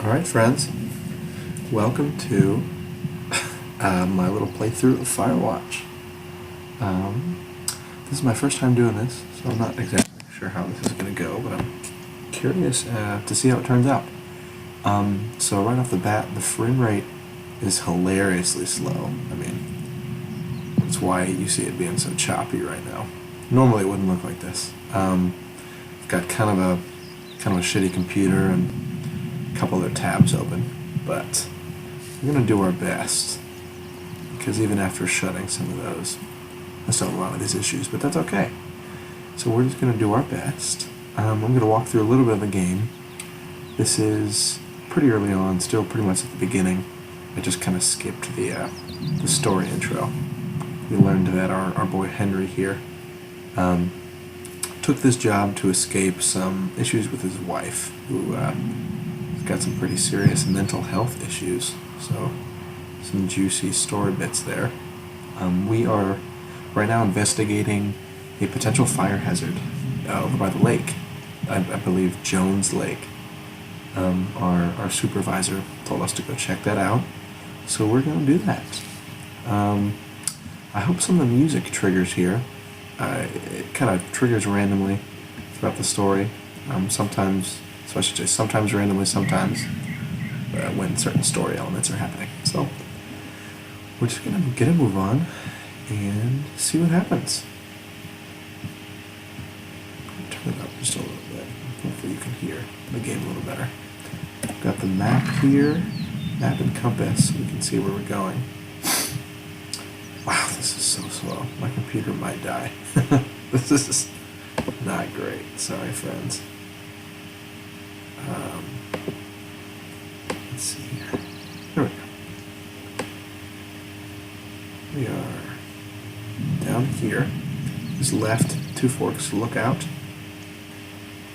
Alright friends, welcome to my little playthrough of Firewatch. This is my first time doing this, so I'm not exactly sure how this is going to go, but I'm curious to see how it turns out. So right off the bat, the frame rate is hilariously slow. I mean, that's why you see it being so choppy right now. Normally it wouldn't look like this. I've got kind of a shitty computer and a couple other tabs open, but we're going to do our best, because even after shutting some of those, I still have a lot of these issues, but that's okay. So we're just going to do our best. I'm going to walk through a little bit of the game. This is pretty early on, still pretty much at the beginning. I just kind of skipped the story intro. We learned that our boy Henry here took this job to escape some issues with his wife, who got some pretty serious mental health issues. So some juicy story bits there. We are right now investigating a potential fire hazard over by the lake. I believe Jones Lake. Our supervisor told us to go check that out, so we're going to do that. I hope some of the music triggers here. It kind of triggers randomly throughout the story. Sometimes, so I should say sometimes randomly, sometimes when certain story elements are happening. So we're just going to get a move on and see what happens. Turn it up just a little bit. Hopefully you can hear the game a little better. Got the map here, map and compass, so we can see where we're going. Wow, this is so slow. My computer might die. This is not great. Sorry, friends. Let's see here. There we go. We are down here. This left, Two Forks Lookout.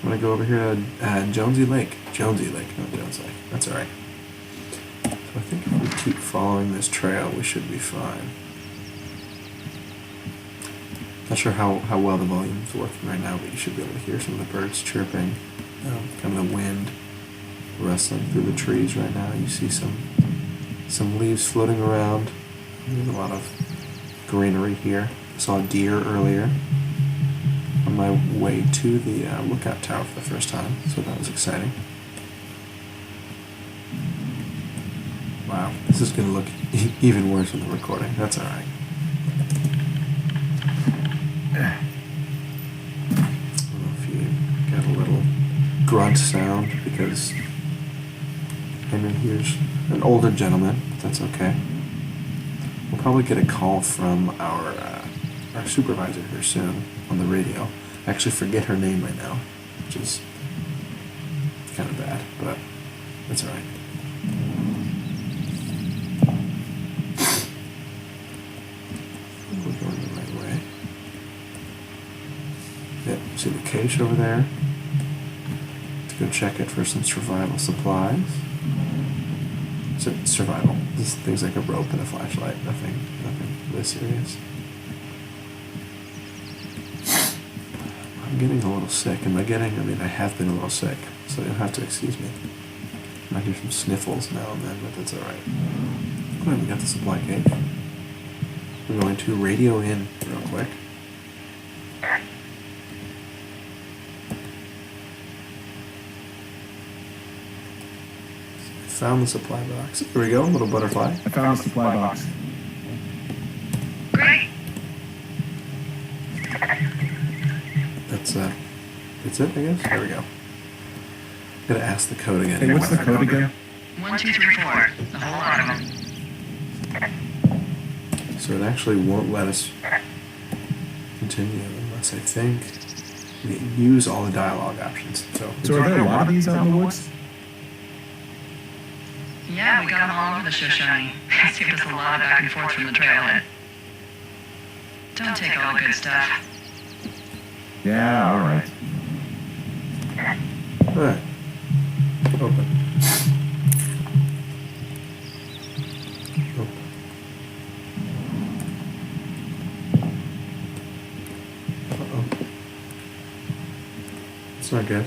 I'm going to go over here to Jonesy Lake. Jonesy Lake, not Jones Lake. That's alright. So I think if we keep following this trail, we should be fine. Not sure how well the volume's working right now, but you should be able to hear some of the birds chirping, kind of the wind rustling through the trees right now. You see some leaves floating around. There's a lot of greenery here. I saw a deer earlier on my way to the lookout tower for the first time, so that was exciting. Wow, this is going to look even worse in the recording. That's alright. I don't know if you got a little grunt sound, because Henry here's an older gentleman, but that's okay. We'll probably get a call from our supervisor here soon on the radio. I actually forget her name right now, which is kind of bad, but that's alright. We're going the right way. Yep, see the cache over there? Let's go check it for some survival supplies. Survival. Just things like a rope and a flashlight. Nothing really serious. I'm getting a little sick. I have been a little sick, so you'll have to excuse me. I might hear some sniffles now and then, but that's alright. Oh, we got the supply cage. We're going to radio in real quick. Found the supply box. Here we go, little butterfly. I found the supply box. Great. That's it, I guess? There we go. Gotta ask the code again. Hey, what's the code again? 1, 2, 3, 4. The whole lot of them. So it actually won't let us continue unless I think we use all the dialogue options. So are there a lot of these out in the woods? Yeah, we got them all over the Shoshone. It saved us a lot of back and forth from the trailhead. Don't take all the good stuff. Yeah, alright. alright. Open. Open. Uh-oh. It's not good.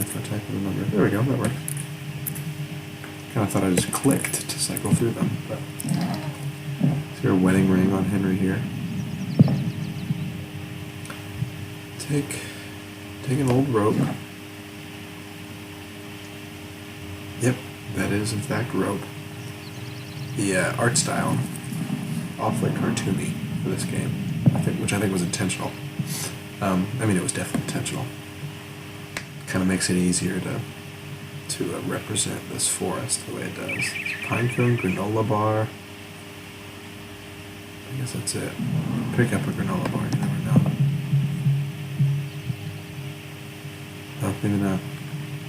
if I type in a number. There we go, that works. Kind of thought I just clicked to cycle through them, but... Is there a wedding ring on Henry here? Take an old rope. Yep, that is in fact rope. The art style, awfully cartoony for this game, which I think was intentional. I mean, it was definitely intentional. Kind of makes it easier to represent this forest the way it does. Pine cone, granola bar. I guess that's it. Pick up a granola bar, you never know. Oh, maybe not.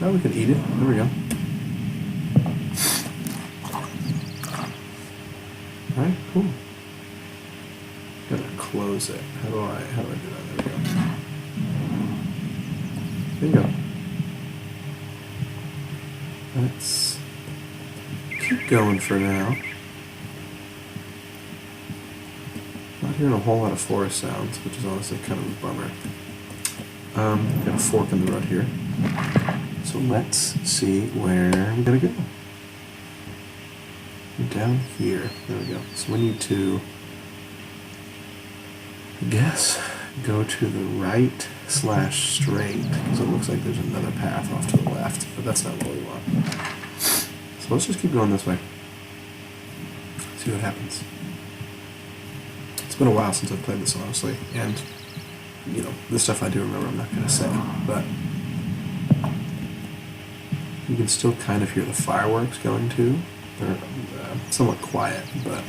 Oh, we can eat it. There we go. Alright, cool. Gotta close it. How do I do that? There we go. Bingo. Let's keep going for now. Not hearing a whole lot of forest sounds, which is honestly kind of a bummer. Got a fork in the road here. So let's see where I'm gonna go. Down here. There we go. So we need to, I guess, go to the right / straight, because it looks like there's another path off to the left, but that's not what we want. So let's just keep going this way. See what happens. It's been a while since I've played this, honestly, and, you know, the stuff I do remember I'm not going to say, but you can still kind of hear the fireworks going too. They're somewhat quiet, but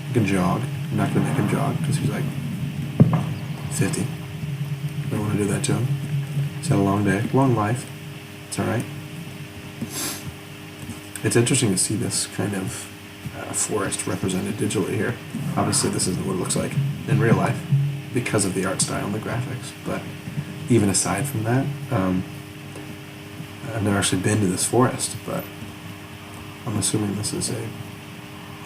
you can jog. I'm not going to make him jog because he's like 50. Don't want to do that to him. He's had a long day, long life. It's alright. It's interesting to see this kind of forest represented digitally here. Obviously this isn't what it looks like in real life because of the art style and the graphics, but even aside from that, I've never actually been to this forest, but I'm assuming this is at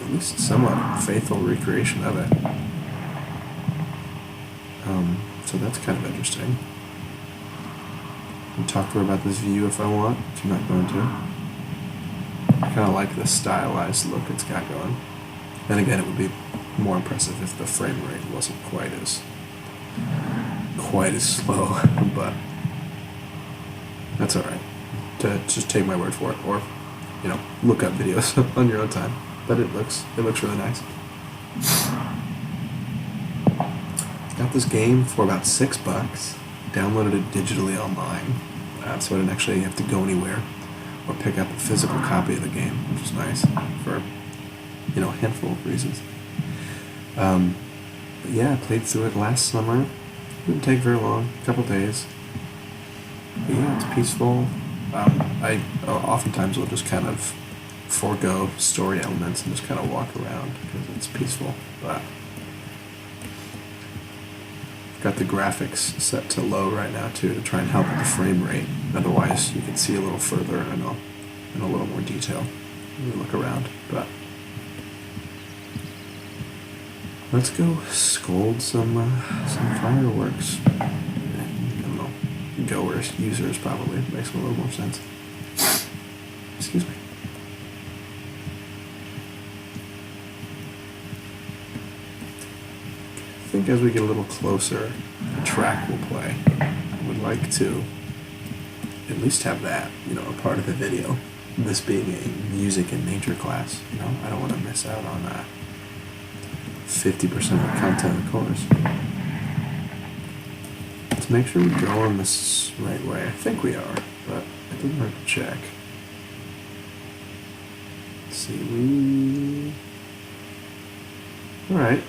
least somewhat faithful recreation of it. So that's kind of interesting. I can talk to her about this view if I want, which I'm not going to. I kind of like the stylized look it's got going. Then again, it would be more impressive if the frame rate wasn't quite as slow, but that's alright. Just take my word for it, or, you know, look up videos on your own time. But it looks really nice. Got this game for about $6. Downloaded it digitally online, so I didn't actually have to go anywhere or pick up a physical copy of the game, which is nice for, you know, a handful of reasons. But yeah, I played through it last summer. Didn't take very long, a couple days. But yeah, it's peaceful. I oftentimes will just kind of forego story elements and just kind of walk around because it's peaceful. But I've got the graphics set to low right now too to try and help with the frame rate. Otherwise, you can see a little further and in a little more detail when you look around. But let's go scold some fireworks. I don't know, goers, users probably makes a little more sense. Excuse me. I think as we get a little closer, the track will play. I would like to at least have that, you know, a part of the video. This being a music and nature class, you know, I don't want to miss out on 50% of the content of the course. Let's make sure we go on this right way. I think we are, but it doesn't hurt to check. Let's see, alright.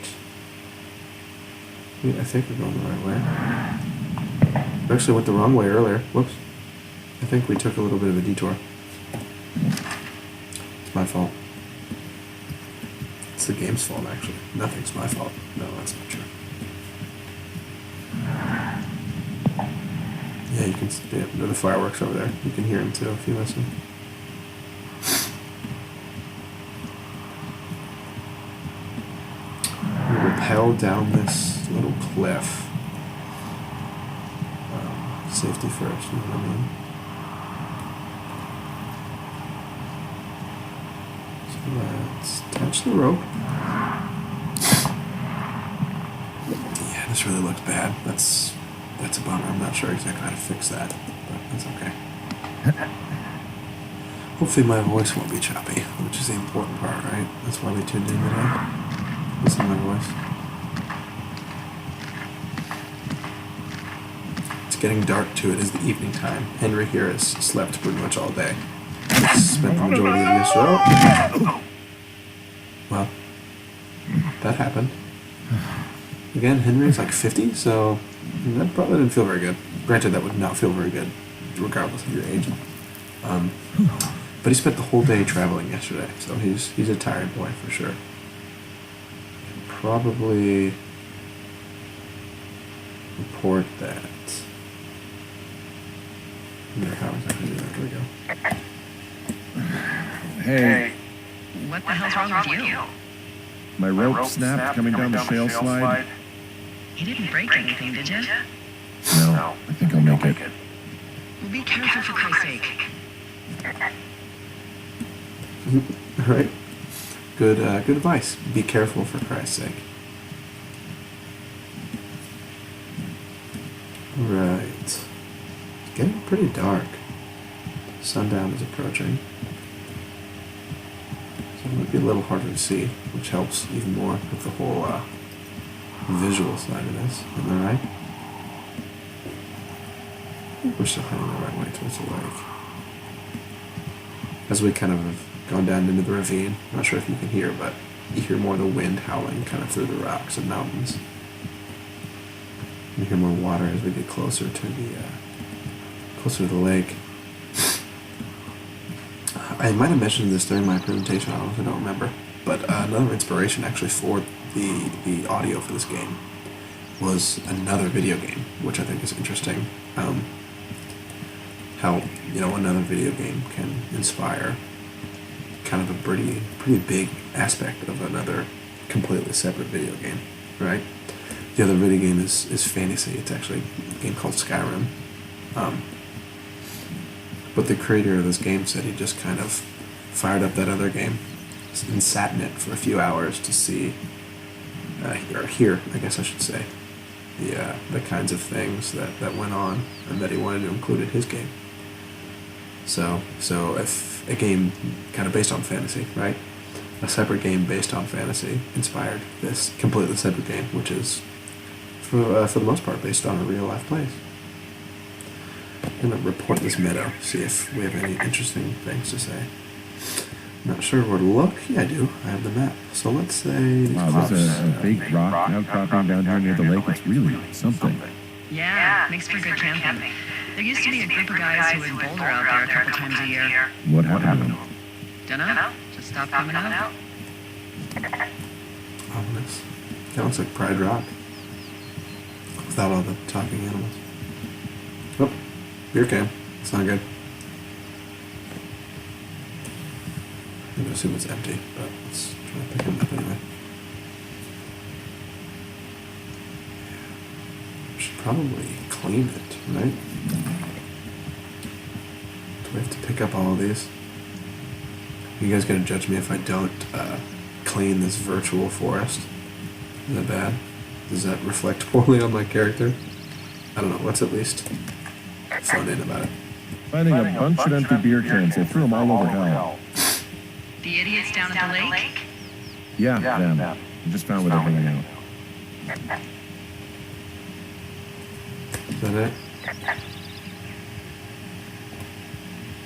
Yeah, I think we're going the right way. We actually went the wrong way earlier. Whoops. I think we took a little bit of a detour. It's my fault. It's the game's fault, actually. Nothing's my fault. No, that's not true. Yeah, you can see the fireworks over there. You can hear them too if you listen. We rappel down this little cliff. Safety first, you know what I mean? So let's attach the rope. Yeah, this really looks bad. That's a bummer. I'm not sure exactly how to fix that, but that's okay. Hopefully my voice won't be choppy, which is the important part, right? That's why we tuned in today. Listen to my voice. It's getting dark too. It is the evening time. Henry here has slept pretty much all day. He's spent the majority of yesterday. Oh. Well, that happened. Again, Henry's like 50, so that probably didn't feel very good. Granted, that would not feel very good, regardless of your age. But he spent the whole day traveling yesterday, so he's a tired boy for sure. Probably report that. I wonder how exactly do that. Here we go. Hey, What the hell's wrong with you? my rope snapped coming down the shale slide. You didn't break anything, did you? No, I think I'll make it. Well, be careful for Christ's sake. All right. Good advice. Be careful for Christ's sake. Right. It's getting pretty dark. Sundown is approaching. So it might be a little harder to see, which helps even more with the whole visual side of this. Am I right? I think we're still heading the right way towards the lake. As we kind of have gone down into the ravine, I'm not sure if you can hear, but you hear more of the wind howling kind of through the rocks and mountains. You hear more water as we get closer to the lake. I might have mentioned this during my presentation, I don't remember, but another inspiration actually for the audio for this game was another video game, which I think is interesting. How, another video game can inspire kind of a pretty big aspect of another completely separate video game, right? The other video game is fantasy. It's actually a game called Skyrim. But the creator of this game said he just kind of fired up that other game and sat in it for a few hours to see, or hear, I guess I should say, the kinds of things that went on and that he wanted to include in his game. So if a game kind of based on fantasy, right? A separate game based on fantasy inspired this completely separate game, which is, for the most part, based on a real-life place. I'm going to report this meadow, see if we have any interesting things to say. Not sure where to look. Yeah, I do. I have the map. So let's say... Wow, there's a big rock outcropping down here near the lake. It's really something. Yeah, makes for good camping. There used to be a group of guys who would boulder out there a couple times a year. What happened to them? Dunno, just stopped coming out. Ominous. That looks like Pride Rock. Without all the talking animals. Oh, beer can. It's not good. I'm gonna assume it's empty, but let's try to pick it up anyway. Should probably clean it, right? Do we have to pick up all of these? You guys gonna judge me if I don't clean this virtual forest? Is that bad? Does that reflect poorly on my character? I don't know. What's at least fun in about it? Finding a bunch of empty beer cans. They threw them all over hell. The idiots down at the lake? Yeah, them. I just found where they're hanging out. Is that it?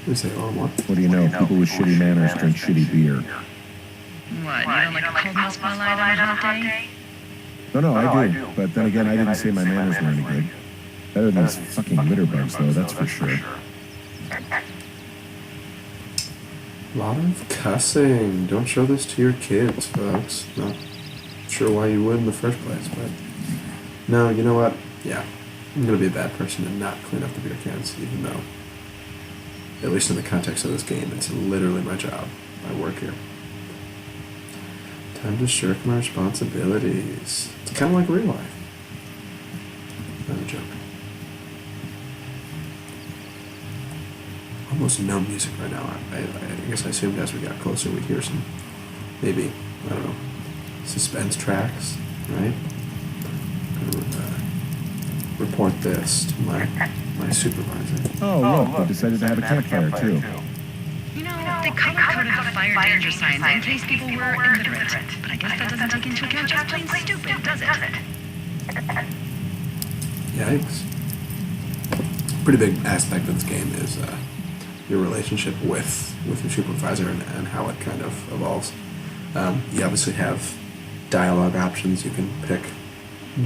Let me say a little more. What do you know? People with shitty manners drink shitty beer. What, you don't like a cold Moscow Light on a hot day? No, I do. But then again, I didn't say my manners were any good. Better than these fucking litter bugs, though, that's for sure. A lot of cussing. Don't show this to your kids, folks. Not sure why you would in the first place, but... No, you know what? Yeah. I'm gonna be a bad person and not clean up the beer cans, even though, at least in the context of this game, it's literally my job. I work here. Time to shirk my responsibilities. It's kind of like real life. Not a joke. almost no music right now. I guess I assumed as we got closer we'd hear some, maybe, I don't know, suspense tracks, right? Report this to my supervisor. Oh, look, they decided to have a campfire, too. You know, they color-coded the fire danger signs in case people were illiterate. But I guess that doesn't take into account just plain stupid, does it? Yikes. Pretty big aspect of this game is your relationship with your supervisor and how it kind of evolves. You obviously have dialogue options. You can pick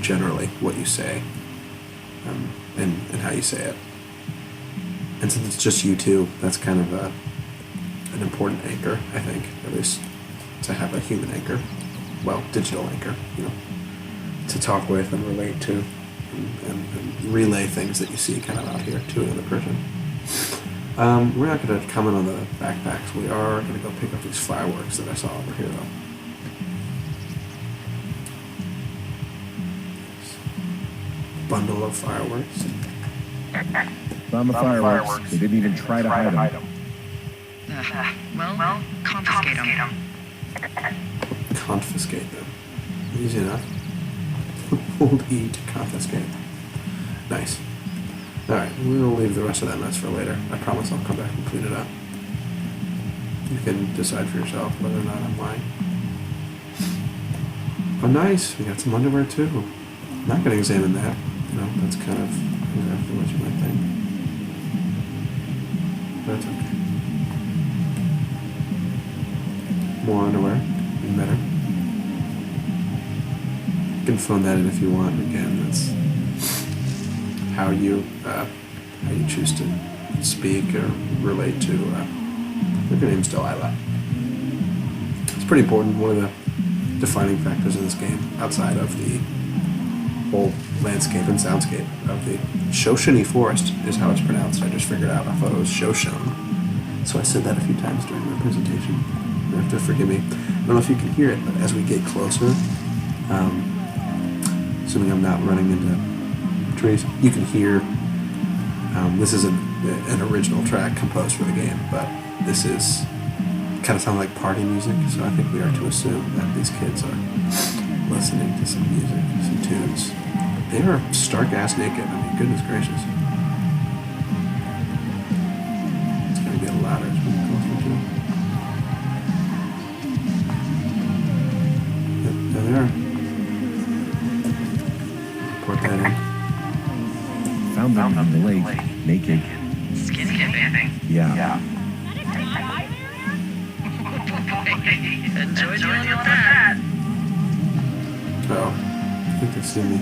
generally what you say and how you say it. And since it's just you two, that's kind of an important anchor, I think, at least to have a human anchor. Well, digital anchor, to talk with and relate to and relay things that you see kind of out here to another person. We're not going to comment on the backpacks. We are going to go pick up these fireworks that I saw over here, though. Bundle of fireworks. Found the fireworks. They didn't even try to hide them. Well, confiscate them. Confiscate them. Easy enough. Hold E to confiscate. Nice. Alright, we'll leave the rest of that mess for later. I promise I'll come back and clean it up. You can decide for yourself whether or not I'm lying. Oh, nice. We got some underwear, too. I'm not going to examine that. That's kind of exactly what you might think. But it's okay. More underwear. Even better. You can phone that in if you want. Again, that's how you choose to speak or relate to. Her name's Delilah. It's pretty important. One of the defining factors in this game, outside of the whole landscape and soundscape of the Shoshone Forest, is how it's pronounced. I just figured out. I thought it was Shoshone, so I said that a few times during my presentation. You have to forgive me. I don't know if you can hear it, but as we get closer, assuming I'm not running into trees, you can hear. This is an original track composed for the game, but this is kind of sound like party music, so I think we are to assume that these kids are listening to some music, some tunes. They are stark ass naked. I mean, goodness gracious. It's gonna get louder as we get closer to it. Yep, there they are. Port that in. Found them in the lake, naked. Skin dipping. Yeah. Enjoy dealing with that. Oh, I think they've seen me.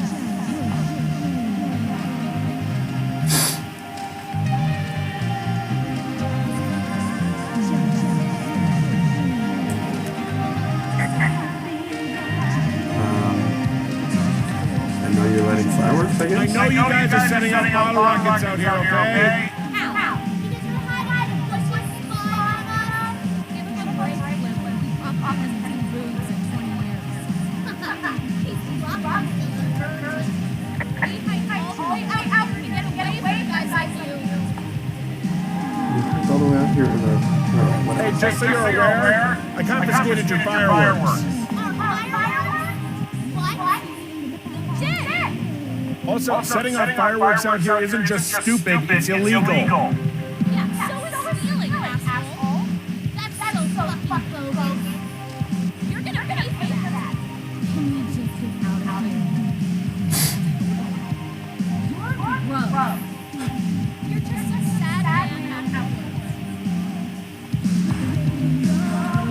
I know you're lighting fireworks, I guess? I know you guys are setting up bottle rockets out here, okay? All the way out here in the... Hey, just so you're aware, I confiscated your fireworks. Also, setting off fireworks out here isn't just stupid, it's illegal. Yeah, so is stealing, asshole. That's so fucking bogus. You're gonna pay for that. Can you just get out of here? You're gross. You're just a sad man.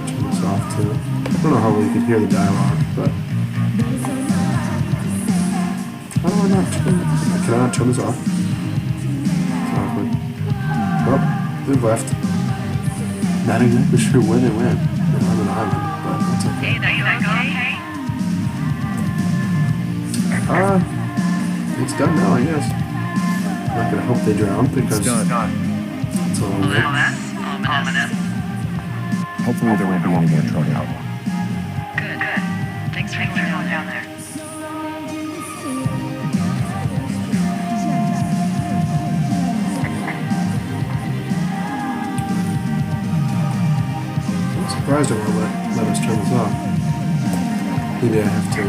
Turn this off, too. I don't know how well you can hear the dialogue, but... How do I not turn... Can I not turn this off? It's awkward. Well, they've left. Not exactly sure where they went. They're on an island, but that's okay. Hey, are you okay? It's done now, I guess. I'm not gonna hope they drown because It's done. it's all Well, right. that's ominous. Hopefully there won't be any more trouble. Good. Thanks for going down there. surprised it won't let us turn this off. Maybe I have to...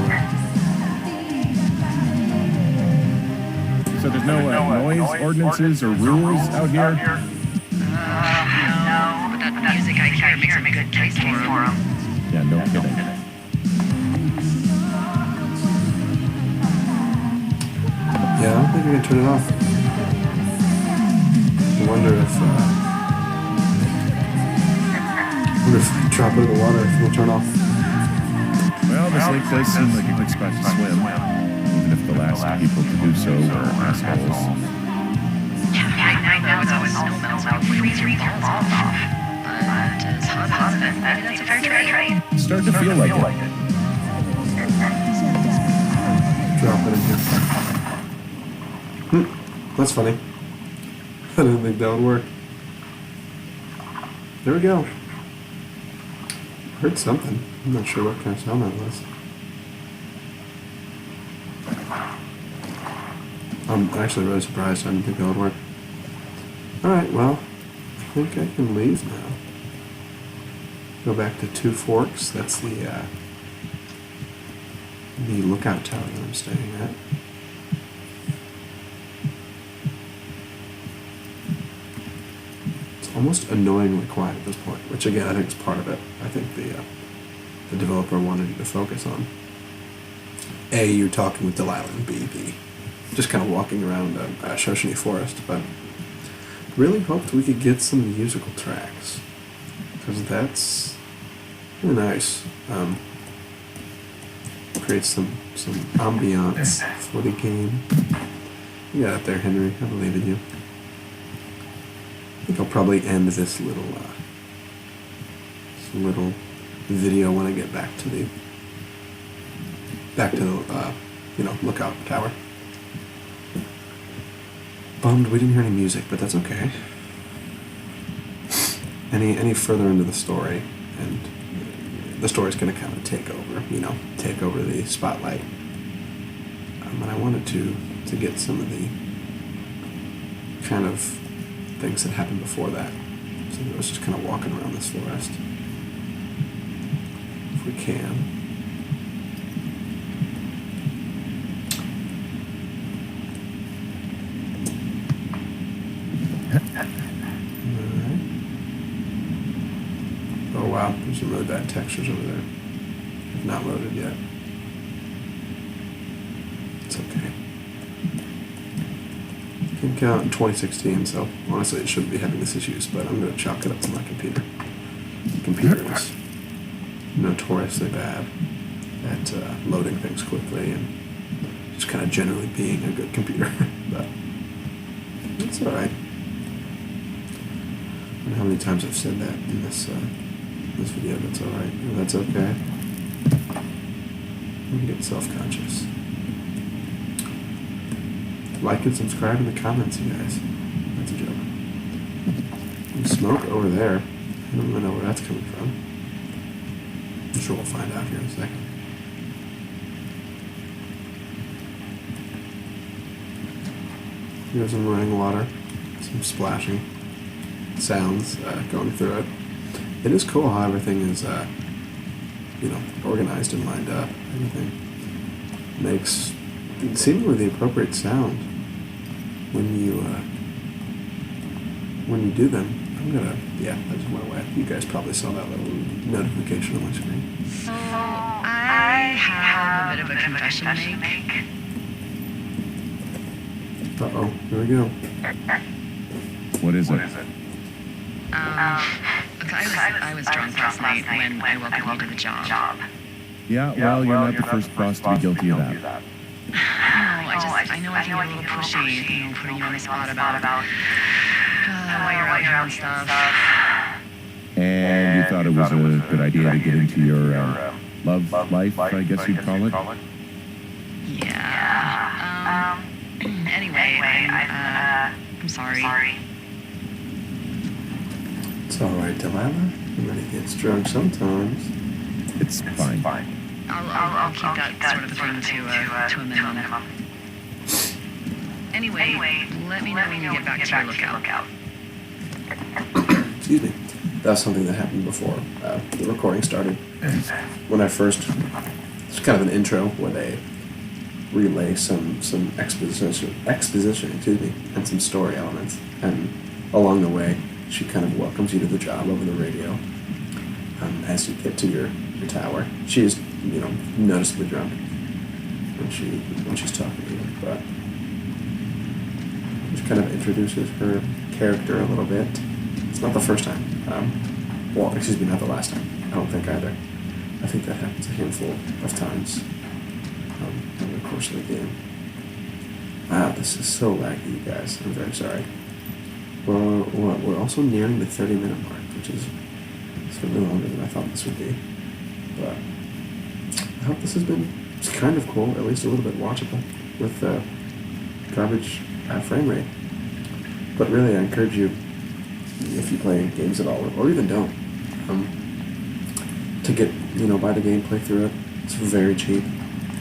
So there's no noise ordinances or rules out here? No, but that music I hear makes a good case for him. Yeah, no kidding. Yeah, I don't think I can turn it off. I wonder if I drop it in the water, if it'll turn off. Well, this lake does seem like a good spot to swim, even if the last people to do so were assholes. Right now it's always snow melts and freeze your balls off. But as hot as it is, maybe that's a fair trade. It's starting to feel like it. Drop it in here. That's funny. I didn't think that would work. There we go. Heard something. I'm not sure what kind of sound that was. I'm actually really surprised. I didn't think that would work. Alright, well, I think I can leave now. Go back to Two Forks. That's the lookout tower that I'm staying at. It's almost annoyingly quiet at this point, which again I think is part of it. I think the developer wanted you to focus on A, you're talking with Delilah, and B, just kind of walking around Shoshone Forest. But really hoped we could get some musical tracks, because that's really nice. Creates some ambiance for the game. You got it there, Henry. I believe in you. I think I'll probably end this little video when I get back to the lookout tower. Bummed we didn't hear any music, but that's okay. Any further into the story, and the story's going to kind of take over the spotlight. And I wanted to get some of the kind of things that happened before that. So I was just kind of walking around this forest. If we can. Alright. Oh wow, there's some really bad textures over there. I've not loaded yet. It's okay. Came out in 2016, so honestly it shouldn't be having these issues, but I'm going to chalk it up to my computer. The computer is notoriously bad at loading things quickly and just kind of generally being a good computer, but it's alright. I don't know how many times I've said that in this video. That's alright, or that's okay. I'm getting self-conscious. Like and subscribe in the comments, you guys. That's a joke. There's smoke over there. I don't even know where that's coming from. I'm sure we'll find out here in a second. Here's some running water, some splashing sounds going through it. It is cool how everything is, organized and lined up. Everything makes seemingly the appropriate sound when you do them. I just went away. You guys probably saw that little notification on my screen. So, I have a bit of a confession to make. Uh-oh, here we go. What is it? I was drunk last night when I welcomed you to the job. Yeah, well, you're not the first boss to be guilty of that. I know I can get a little pushy, putting you on the spot about why you're out here and stuff. And you thought it was a good idea to get into your love life, I guess you'd call it? Yeah. Anyway, I'm sorry. It's alright, Delilah. Everybody gets drunk sometimes. It's fine. I'll keep that sort of thing to a minimum. Anyway, let me know when you get back to your lookout. Excuse me. was something that happened before the recording started. When I first, it's kind of an intro where they relay some exposition, excuse me, and some story elements. And along the way, she kind of welcomes you to the job over the radio. As you get to your tower, she is, you know, noticeably drunk when she's talking to you, but she kind of introduces her character a little bit. It's not the first time. Well, excuse me, not the last time. I don't think either. I think that happens a handful of times over the course of the game. Wow, this is so laggy, you guys. I'm very sorry. Well, we're also nearing the 30-minute mark, which is certainly longer than I thought this would be. But I hope this has been kind of cool, at least a little bit watchable, with garbage frame rate. But really, I encourage you, if you play games at all, or even don't, to get, you know, buy the game, play through it. It's very cheap.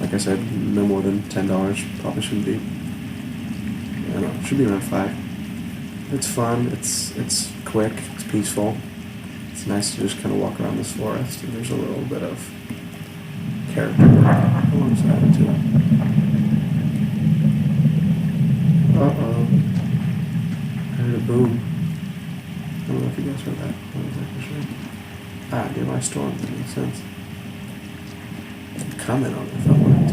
Like I said, no more than $10. Probably shouldn't be. I don't know, it should be around $5. It's fun. It's quick. It's peaceful. It's nice to just kind of walk around this forest, and there's a little bit of character alongside it too. Uh-oh. I heard a boom. I don't know if you guys heard that. I'm not exactly sure. Nearby storm. That makes sense. Comment on it if I wanted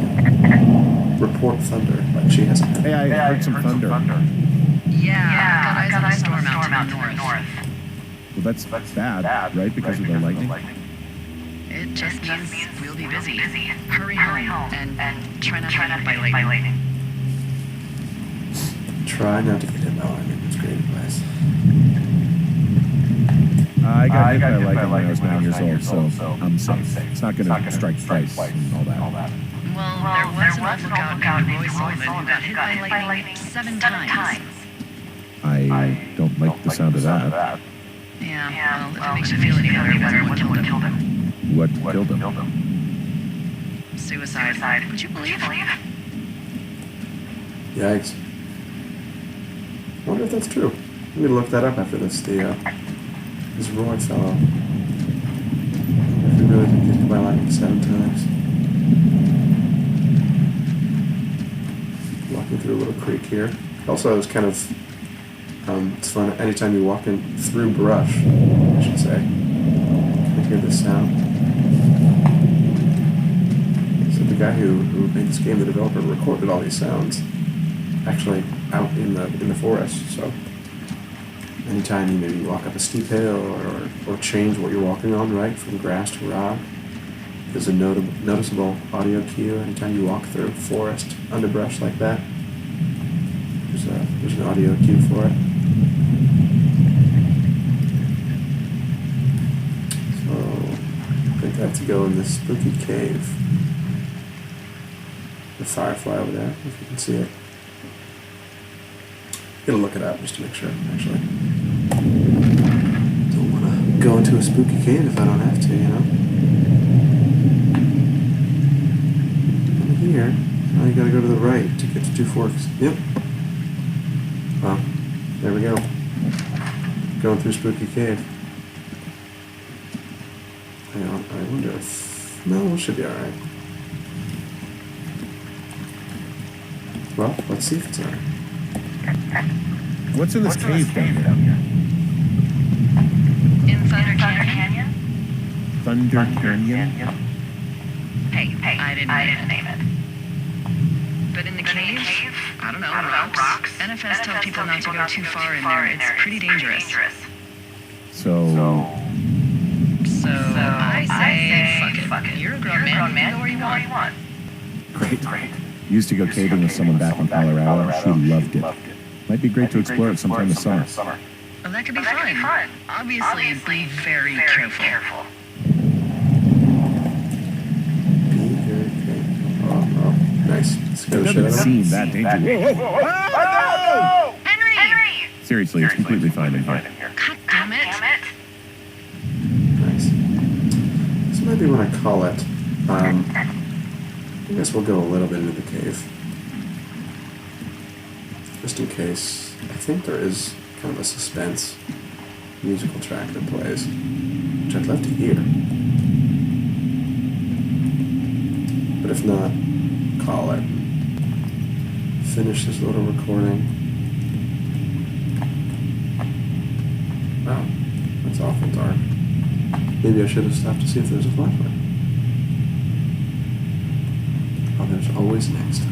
to. Report thunder, like she hasn't heard. Hey, I heard some thunder. Yeah, I got eyes on a storm out to the north. Well, that's bad, right? Because of the lightning? It just means we'll be busy. Hurry home and try not to get hit by lightning. Try not to get hit by lightning. That's great advice. I got hit by lightning when I was 9 years old, so I'm safe. It's not going to strike twice and all that. Well, there was an old lookout named Roy Sullivan who got hit by lightning 7 times. I don't like the sound of that. Yeah, well, if it makes you feel any better, it wasn't what killed him. What killed him? Suicide. Would you believe? Yikes. I wonder if that's true. I'm going to look that up after this. This Roy fellow. If he really did get hit by lightning 7 times. Walking through a little creek here. Also, it's kind of, it's fun. Anytime you walk in through brush, I should say, can you hear this sound? So the guy who made this game, the developer, recorded all these sounds actually out in the forest. So anytime you maybe walk up a steep hill or change what you're walking on, right, from grass to rock, there's a noticeable audio cue. Anytime you walk through forest underbrush like that, there's an audio cue for it. So I think I have to go in this spooky cave. The firefly over there, if you can see it. Gonna look it up just to make sure, actually. Don't want to go into a spooky cave if I don't have to, you know? And here, now you gotta go to the right to get to Two Forks. Yep. Well, there we go. Going through spooky cave. Hang on, I wonder if... No, it should be alright. Well, let's see if it's alright. What's in this cave down here? In Thunder Canyon? Thunder Canyon? Hey, I didn't name it. But in the cave, I don't know, rocks. NFS tell people not to go too far in there. It's pretty dangerous. So I say, fuck it. You're a grown man. You can go where you want. great. Used to go caving with someone back in Colorado. She loved it. Might be great to explore it sometime this summer. Oh, that could be fun. Obviously, be very careful. Oh, nice. It doesn't seem that dangerous. Whoa! Henry! Seriously, it's completely fine in here. God damn it. Nice. So maybe when I call it, I guess we'll go a little bit into the cave. Just in case. I think there is kind of a suspense musical track that plays, which I'd love to hear. But if not, call it. Finish this little recording. Wow, that's awful dark. Maybe I should have stopped to see if there's a flashlight. Oh, there's always next time.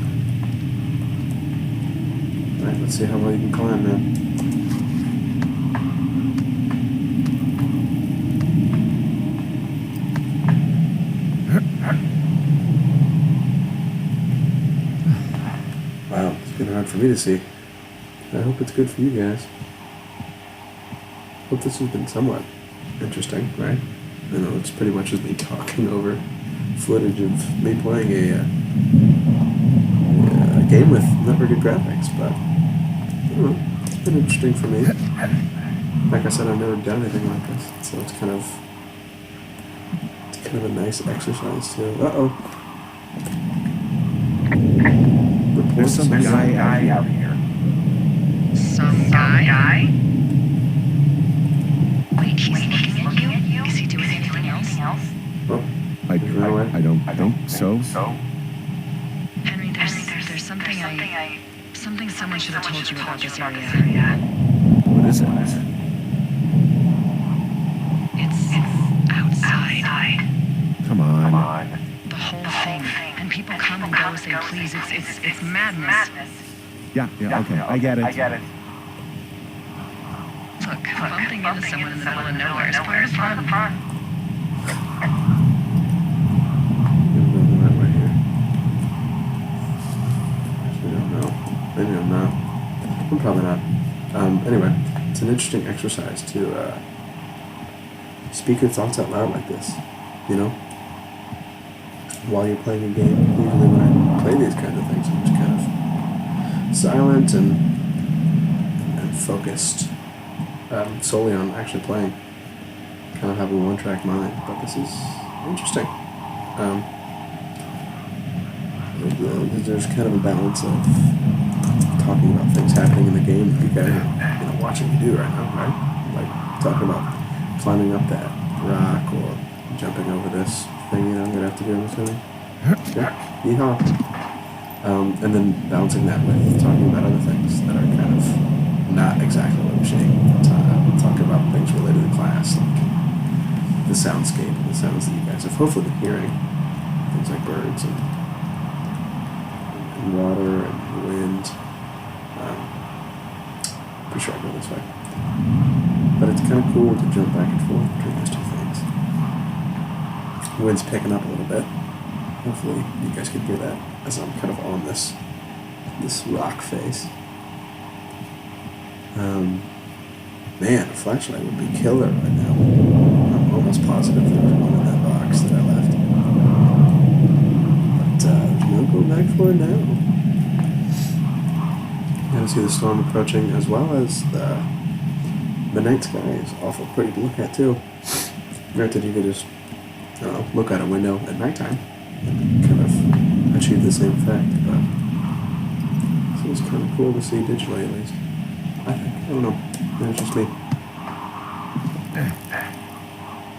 Alright, let's see how well you can climb, man. Wow, it's getting hard for me to see. I hope it's good for you guys. Hope this has been somewhat interesting, right? I know it's pretty much just me talking over footage of me playing a game with not very good graphics, but I don't know, it's been interesting for me. Like I said, I've never done anything like this, so it's kind of a nice exercise too. Uh-oh. There's some guy out here. Some guy? Wait, he's looking at you? Is he doing anything else? Oh, I don't think so. Henry, there's something someone should have told you about this area. What is it? It's outside. Come on. The whole thing. And people come and go as they please. It's madness. Yeah, okay, I get it. Look, bumping into someone in the middle of nowhere is part of the fun. Maybe I'm not. I'm probably not. Anyway, it's an interesting exercise to speak your thoughts out loud like this, you know? While you're playing a game. Usually when I play these kinds of things, I'm just kind of silent and focused solely on actually playing. Kind of have a one-track mind, but this is interesting. There's kind of a balance of talking about things happening in the game that you guys are watching me do right now, right? Like talking about climbing up that rock or jumping over this thing, I'm gonna have to do, I'm assuming. Yeah, yeehaw. And then balancing that with talking about other things that are kind of not exactly what I'm saying. Talking about things related to class, like the soundscape and the sounds that you guys have hopefully been hearing. Things like birds and water and wind. Pretty sure I go this way. But it's kind of cool to jump back and forth between those two things. The wind's picking up a little bit. Hopefully you guys can hear that as I'm kind of on this rock face. Man, a flashlight would be killer right now. I'm almost positive there was one in that box that I left. But there's no going back for it now. You can see the storm approaching, as well as the night sky is awful pretty to look at too. Granted, you could just look out a window at nighttime and kind of achieve the same effect, but so it's kind of cool to see digitally at least. I think. I don't know. Maybe it's just me.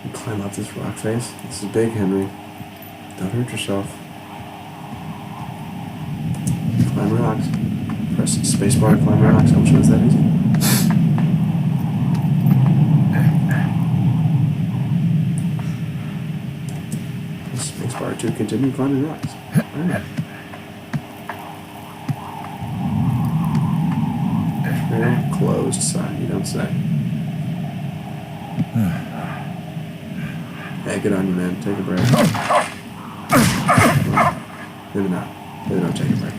You climb up this rock face. This is big, Henry. Don't hurt yourself. Climb rocks. Press spacebar to climb rocks. I'm sure it's that easy. Press spacebar to continue climbing rocks. Alright. Closed side, you don't say. Hey, good on you, man. Take a break. Maybe not. Maybe don't take a break.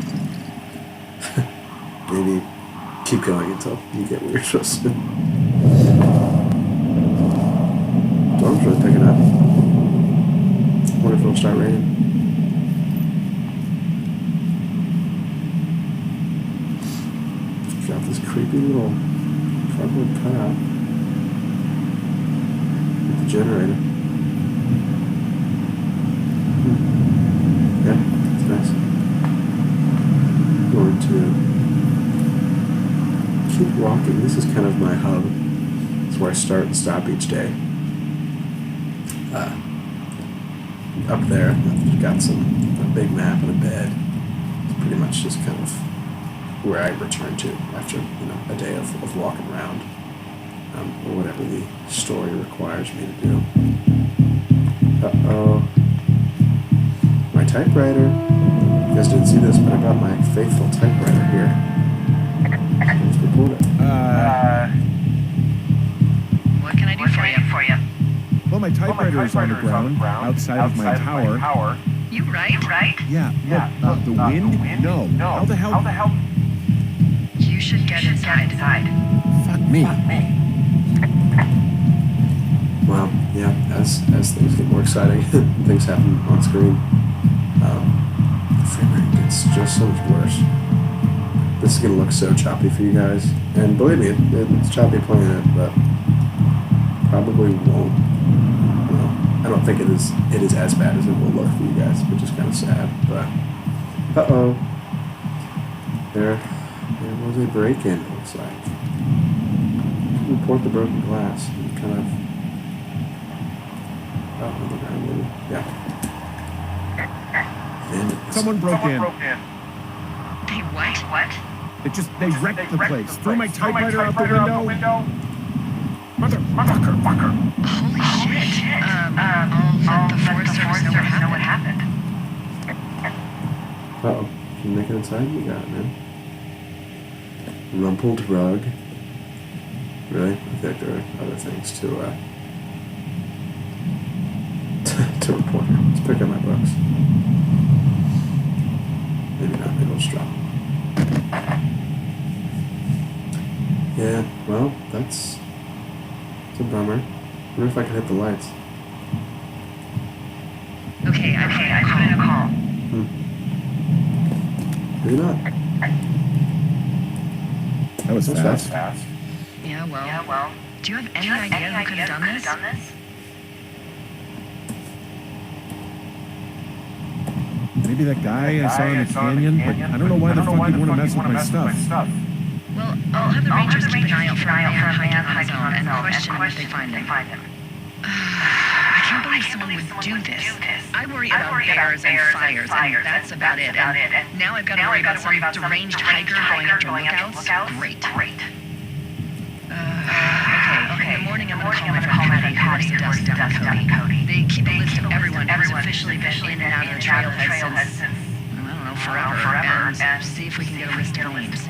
Maybe keep going until you get where you're supposed to. Storm's really picking up. Wonder if it'll start raining. Got this creepy little cardboard cutout with the generator. Yeah, it's nice. I'm going to keep walking. This is kind of my hub. It's where I start and stop each day. Up there, I've got a big map and a bed. It's pretty much just kind of where I return to after a day of walking around, or whatever the story requires me to do. Uh-oh. My typewriter. You guys didn't see this, but I got my faithful typewriter here. Let's record it. What can I do for you? Well, my typewriter is on the ground outside of my tower. You right? Yeah, look, the wind? No. How the hell? You should get inside. Fuck me. Well, yeah, as things get more exciting, things happen on screen. The frame rate gets just so much worse. This is going to look so choppy for you guys. And believe me, it's choppy playing it, but probably won't. I don't think it is as bad as it will look for you guys, which is kind of sad. But uh-oh, there was a break-in. It looks like. Report the broken glass. And kind of on the ground, maybe. Yeah. Someone broke in. They what? They wrecked the place. Threw my typewriter out the window. Motherfucker. Holy shit. All the Forest Service know what happened. Uh-oh. Can you make it inside? You got it, man. Rumpled rug. Really? I think there are other things to report here. Let's pick up my books. Maybe not. Maybe I'll just drop them. Yeah, well, it's a bummer. I wonder if I can hit the lights. Okay, I put in a call. Maybe not. That was fast. Yeah, well. Do you have any idea who could have done this? Maybe that guy I saw in the canyon, but I don't know why the fuck he'd want to mess with my stuff. Well, I'll have the Rangers keep an eye out for a man hiking on his own and question him if they find him. I can't believe someone would do this. I worry about bears and fires, and that's about it. And now I've got to worry about some deranged hiker going after lookouts? Great. Okay, in the morning I'm going to call my friend Patty, who lives at dusk down in Cody. They keep a list of everyone who's officially been in and out of the trailhead since, I don't know, forever, and see if we can get a list of names.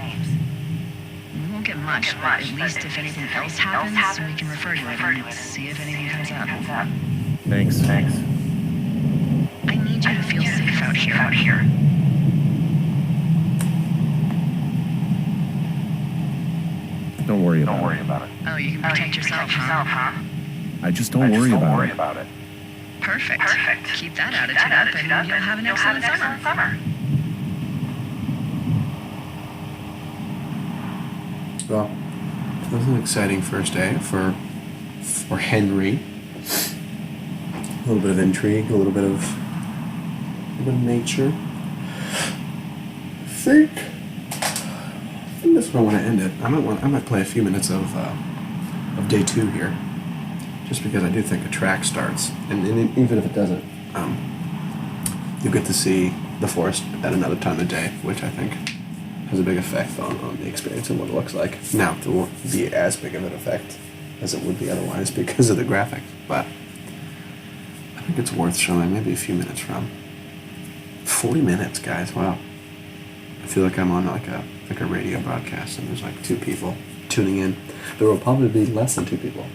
We won't get much, but at least if anything else happens, we can refer to it and see if anything comes up. Thanks. I need you to feel safe out here. Don't worry about it. Oh, you can protect yourself, huh? I just don't worry about it. Perfect. Keep that attitude up and you'll have an excellent summer. Well, that was an exciting first day for Henry. A little bit of intrigue, a little bit of nature. I think this is where I want to end it. I might play a few minutes of day 2 here, just because I do think a track starts, and even if it doesn't, you'll get to see the forest at another time of day, which I think has a big effect on the experience and what it looks like. Now, there won't be as big of an effect as it would be otherwise because of the graphics, but I think it's worth showing maybe a few minutes from. 40 minutes, guys, wow. I feel like I'm on like a radio broadcast and there's like 2 people tuning in. There will probably be less than 2 people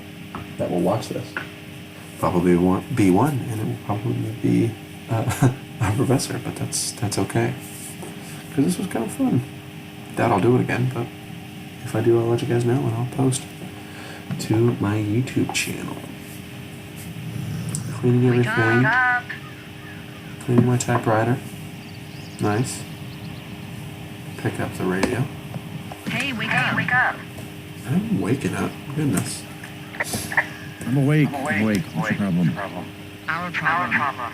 that will watch this. Probably won't be 1, and it will probably be a professor, but that's okay. Because this was kind of fun. Doubt I'll do it again, but if I do, I'll let you guys know and I'll post to my YouTube channel. Cleaning everything. Cleaning my typewriter. Nice. Pick up the radio. Hey, wake up. I'm waking up. Goodness. I'm awake. What's your problem? Our problem.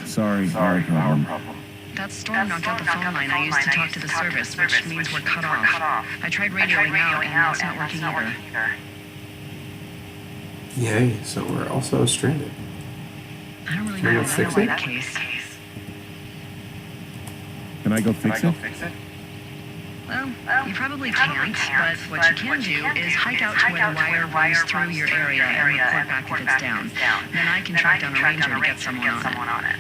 Sorry, our problem. That storm knocked out the phone line I used to talk to the service, which means we're cut off. I tried radioing out, and that's not working either. Yay, so we're also stranded. I don't really Can know I if fix that's it? the case. Can I go fix it? Well, you probably can't, but what you can do is hike out to where the wire runs through your area and report back if it's down. Then I can track down a ranger to get someone on it.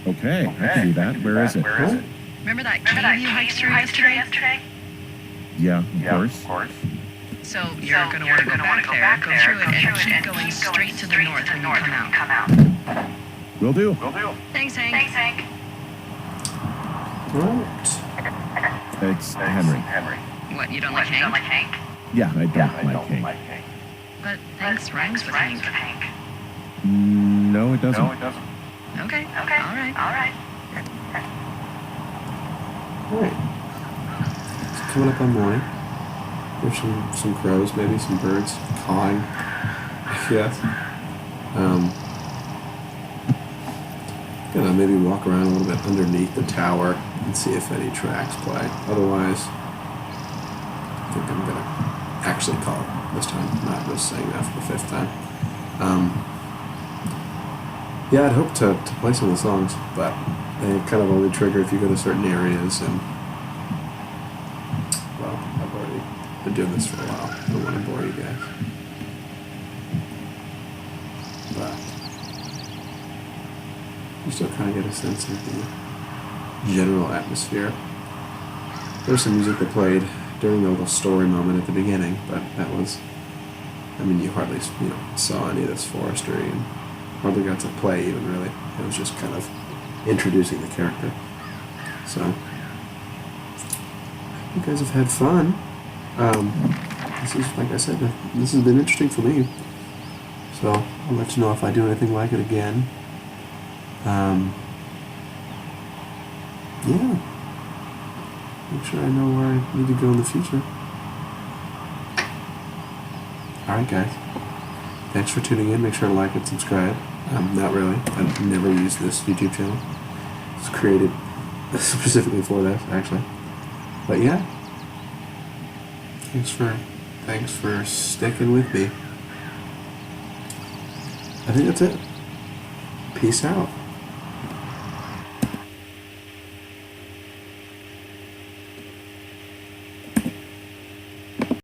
Okay, I can do that. Where is it? What? Remember that cave you hiked through yesterday? Yeah, of course. So you're going to want to go back there, go through it, and keep going straight to the north when you come out. Will do. Thanks, Hank. Right. It's Henry. What, you don't like Hank? Yeah, I don't like Hank. But thanks rhymes with Hank. No, it doesn't. Okay, all right. Alright. It's coming up on morning. There's some crows, maybe some birds cawing, I guess. Gonna maybe walk around a little bit underneath the tower and see if any tracks play. Otherwise, I think I'm gonna actually call it this time, not just saying that for the 5th time. Yeah, I'd hope to play some of the songs, but they kind of only trigger if you go to certain areas, and well, I've already been doing this for a while. I don't want to bore you guys. But you still kind of get a sense of the general atmosphere. There's some music that played during the little story moment at the beginning, but that was, I mean, you hardly saw any of this forestry and hardly got to play even, really. It was just kind of introducing the character. So, you guys have had fun. This is, like I said, this has been interesting for me. So, I'll let you know if I do anything like it again. Yeah. Make sure I know where I need to go in the future. Alright, guys. Thanks for tuning in. Make sure to like and subscribe. Not really. I've never used this YouTube channel. It's created specifically for this, actually. But yeah. Thanks for sticking with me. I think that's it. Peace out.